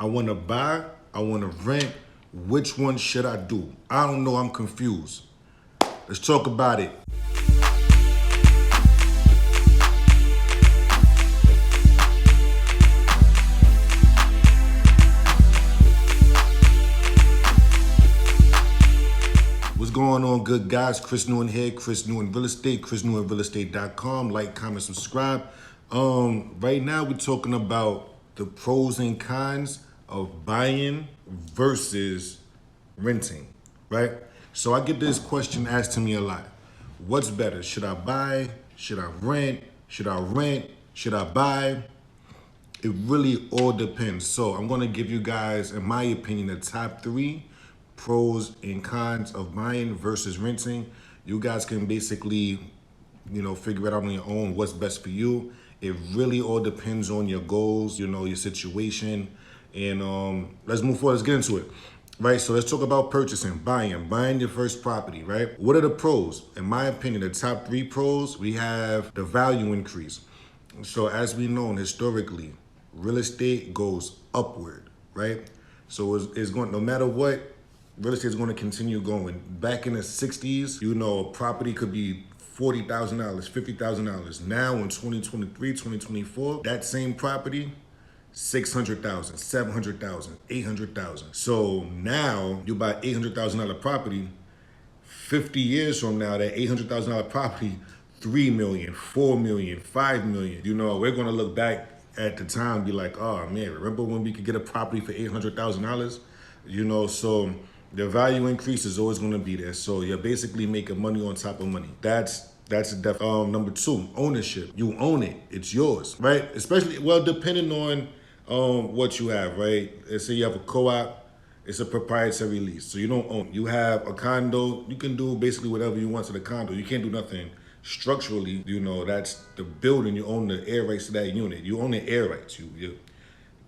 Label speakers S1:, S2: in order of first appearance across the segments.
S1: I want to buy, I want to rent. Which one should I do? I don't know, I'm confused. Let's talk about it. What's going on, good guys? Chris New in here, Chris New in Real Estate, chrisnewinerealestate.com. Like, comment, subscribe. Right now we're talking about the pros and cons of buying versus renting, right? So I get this question asked to me a lot. What's better? Should I buy? Should I rent? Should I rent? Should I buy? It really all depends. So I'm gonna give you guys, in my opinion, the top 3 pros and cons of buying versus renting. You guys can basically, figure it out on your own what's best for you. It really all depends on your goals, your situation. And let's move forward, let's get into it. Right, so let's talk about purchasing, buying your first property, right? What are the pros? In my opinion, the top 3 pros, we have the value increase. So as we know historically, real estate goes upward, right? So it's going, no matter what, real estate is going to continue going. Back in the 60s, a property could be $40,000, $50,000. Now in 2023, 2024, that same property, 600,000, 700,000, 800,000. So now you buy $800,000 property. 50 years from now, that $800,000 property, 3 million, 4 million, 5 million. We're going to look back at the time and be like, oh man, remember when we could get a property for $800,000? So the value increase is always going to be there. So you're basically making money on top of money. That's number 2, ownership. You own it. It's yours, right? Especially, depending on what you have, right? Let's say you have a co-op, it's a proprietary lease, so you don't own it. You have a condo, you can do basically whatever you want to the condo. You can't do nothing structurally, that's the building. You own the air rights to that unit. You own the air rights.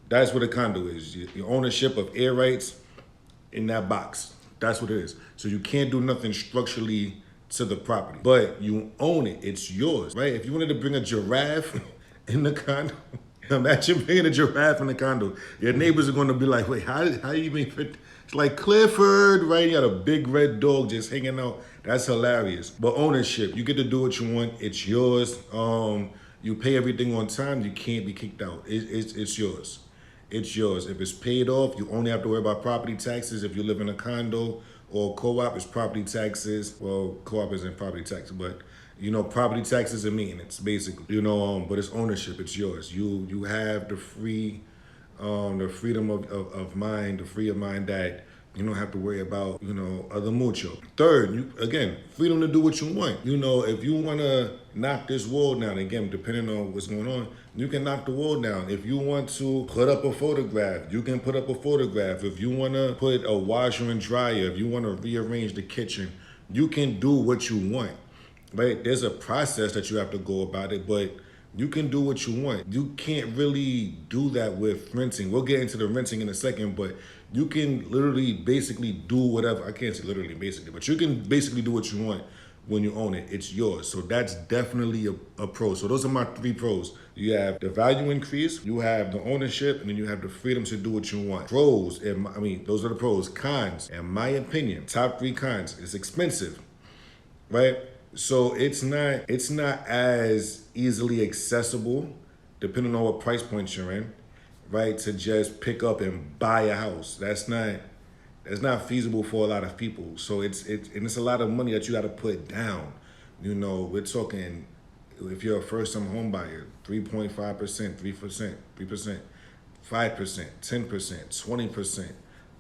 S1: That's what a condo is. Your ownership of air rights in that box. That's what it is. So you can't do nothing structurally to the property, but you own it. It's yours, right? If you wanted to bring a giraffe in the condo, imagine bringing a giraffe in the condo. Your neighbors are going to be like, wait, how you even fit? It's like Clifford, right? You got a big red dog just hanging out. That's hilarious. But ownership, you get to do what you want. It's yours. You pay everything on time. You can't be kicked out. It's yours. It's yours. If it's paid off, you only have to worry about property taxes. If you live in a condo or co-op, it's property taxes. Well, co-op isn't property taxes, but property taxes and maintenance, basically. But it's ownership. It's yours. You have the freedom of mind, the free of mind that you don't have to worry about, other mucho. Third, freedom to do what you want. If you want to knock this wall down, again, depending on what's going on, you can knock the wall down. If you want to put up a photograph, you can put up a photograph. If you want to put a washer and dryer, if you want to rearrange the kitchen, you can do what you want, right? There's a process that you have to go about it, but you can do what you want. You can't really do that with renting. We'll get into the renting in a second, but you can literally basically do whatever. I can't say literally basically, but you can basically do what you want when you own it. It's yours. So that's definitely a pro. So those are my 3 pros. You have the value increase, you have the ownership, and then you have the freedom to do what you want. Pros, those are the pros. Cons, in my opinion, top 3 cons. It's expensive, right? So it's not as easily accessible, depending on what price point you're in, right? To just pick up and buy a house. That's not feasible for a lot of people. So it's a lot of money that you got to put down. We're talking, if you're a first-time home buyer, 3.5%, 3%, 3%, 5%, 10%,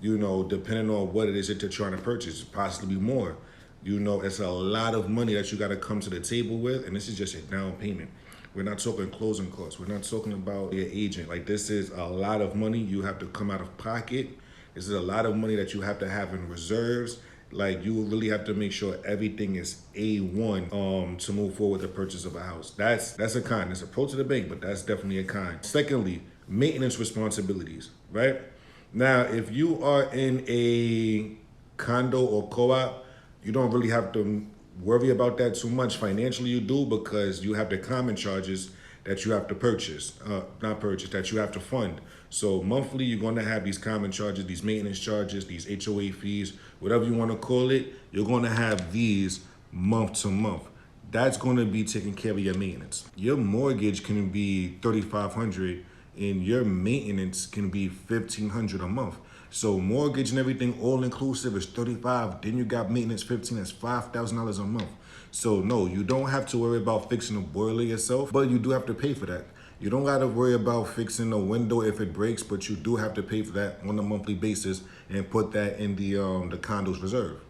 S1: 20%. Depending on what it is that you're trying to purchase, possibly more. It's a lot of money that you got to come to the table with, and this is just a down payment. We're not talking closing costs. We're not talking about your agent. Like, this is a lot of money you have to come out of pocket. This is a lot of money that you have to have in reserves. Like, you will really have to make sure everything is A1 to move forward with the purchase of a house. That's a con. It's a pro to the bank, but that's definitely a con. Secondly, maintenance responsibilities, right? Now, if you are in a condo or co-op, you don't really have to worry about that too much. Financially, you do, because you have the common charges that you have to that you have to fund. So monthly, you're going to have these common charges, these maintenance charges, these HOA fees, whatever you want to call it. You're going to have these month to month. That's going to be taking care of your maintenance. Your mortgage can be $3,500 and your maintenance can be $1,500 a month. So mortgage and everything all inclusive is $35. Then you got maintenance $15. That's $5,000 a month. So no, you don't have to worry about fixing a boiler yourself, but you do have to pay for that. You don't got to worry about fixing a window if it breaks, but you do have to pay for that on a monthly basis and put that in the condo's reserve.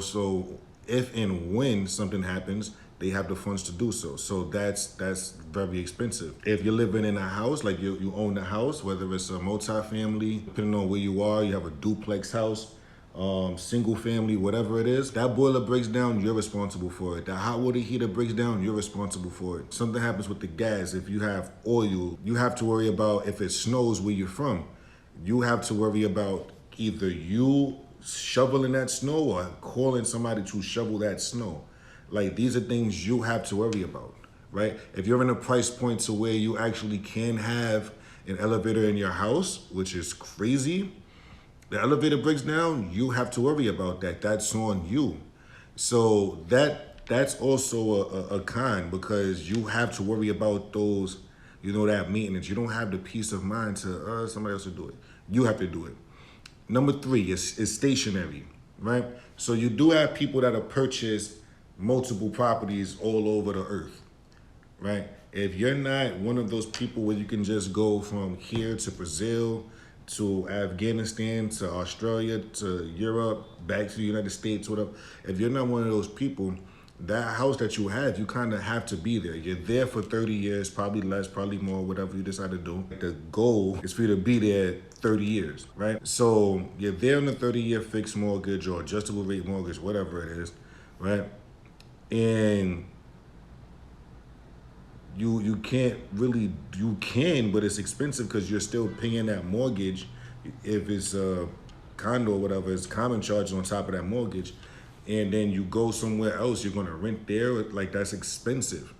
S1: So if and when something happens, they have the funds to do so. So that's very expensive. If you're living in a house, like you own a house, whether it's a multi-family, depending on where you are, you have a duplex house, single family, whatever it is, that boiler breaks down, you're responsible for it. The hot water heater breaks down, you're responsible for it. Something happens with the gas, if you have oil, you have to worry about if it snows where you're from. You have to worry about either you shoveling that snow or calling somebody to shovel that snow. Like, these are things you have to worry about, right? If you're in a price point to where you actually can have an elevator in your house, which is crazy, the elevator breaks down, you have to worry about that. That's on you. So that's also a con, because you have to worry about those, that maintenance. You don't have the peace of mind to somebody else will do it. You have to do it. Number 3 is stationary, right? So you do have people that have purchased multiple properties all over the earth, right? If you're not one of those people where you can just go from here to Brazil, to Afghanistan, to Australia, to Europe, back to the United States, whatever. If you're not one of those people, that house that you have, you kind of have to be there. You're there for 30 years, probably less, probably more, whatever you decide to do. The goal is for you to be there 30 years, right? So you're there on a 30-year fixed mortgage or adjustable rate mortgage, whatever it is, right? And you can't really, you can, but it's expensive because you're still paying that mortgage. If it's a condo or whatever, it's common charges on top of that mortgage. And then you go somewhere else, you're gonna rent there, like that's expensive,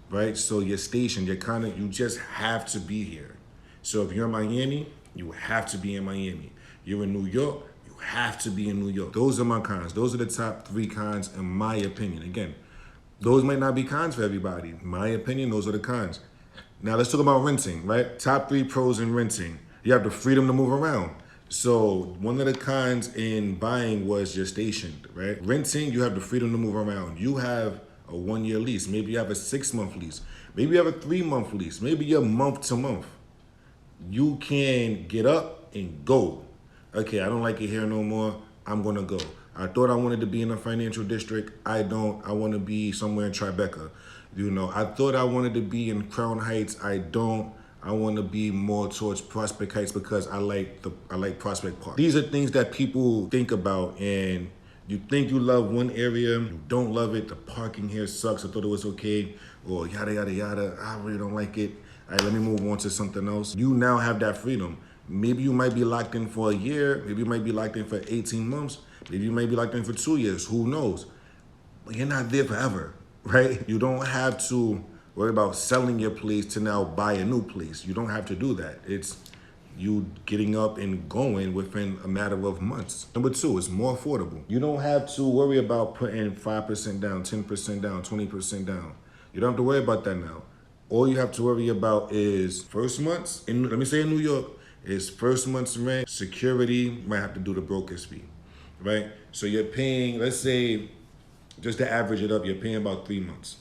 S1: right? So you're stationed, you just have to be here. So if you're in Miami, you have to be in Miami. You're in New York, you have to be in New York. Those are my cons. Those are the top 3 cons in my opinion. Again, those might not be cons for everybody. In my opinion, those are the cons. Now let's talk about renting, right? Top 3 pros in renting. You have the freedom to move around. So one of the cons in buying was you're stationed, right? Renting, you have the freedom to move around. You have a 1-year lease. Maybe you have a 6-month lease. Maybe you have a 3-month lease. Maybe you're month to month. You can get up and go. Okay, I don't like it here no more. I'm gonna go. I thought I wanted to be in a financial district. I don't. I want to be somewhere in Tribeca. I thought I wanted to be in Crown Heights. I don't. I want to be more towards Prospect Heights because I like Prospect Park. These are things that people think about, and you think you love one area, you don't love it. The parking here sucks. I thought it was okay, or yada yada yada. I really don't like it. All right, let me move on to something else. You now have that freedom. Maybe you might be locked in for a year. Maybe you might be locked in for 18 months. Maybe you might be locked in for 2 years. Who knows? But you're not there forever, right? You don't have to worry about selling your place to now buy a new place. You don't have to do that. It's you getting up and going within a matter of months. Number 2, it's more affordable. You don't have to worry about putting 5% down, 10% down, 20% down. You don't have to worry about that now. All you have to worry about is first month's, let me say in New York, is first month's rent, security, might have to do the broker's fee, right? So you're paying, let's say, just to average it up, you're paying about 3 months,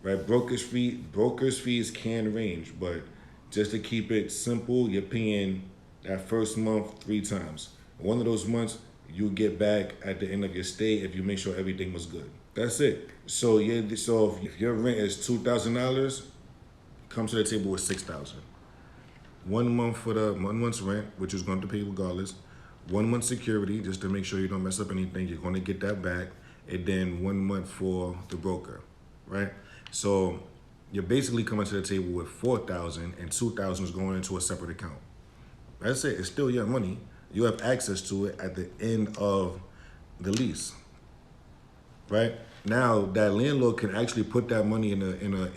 S1: right? Broker's fees can range, but just to keep it simple, you're paying that first month 3 times. One of those months, you get back at the end of your stay if you make sure everything was good. That's it. So if your rent is $2,000, come to the table with $6,000. 1 month for the 1 month's rent, which is going to pay regardless. 1 month security, just to make sure you don't mess up anything. You're going to get that back. And then 1 month for the broker, right? So you're basically coming to the table with $4,000, and $2,000 is going into a separate account. That's it. It's still your money. You have access to it at the end of the lease, right? Now that landlord can actually put that money in a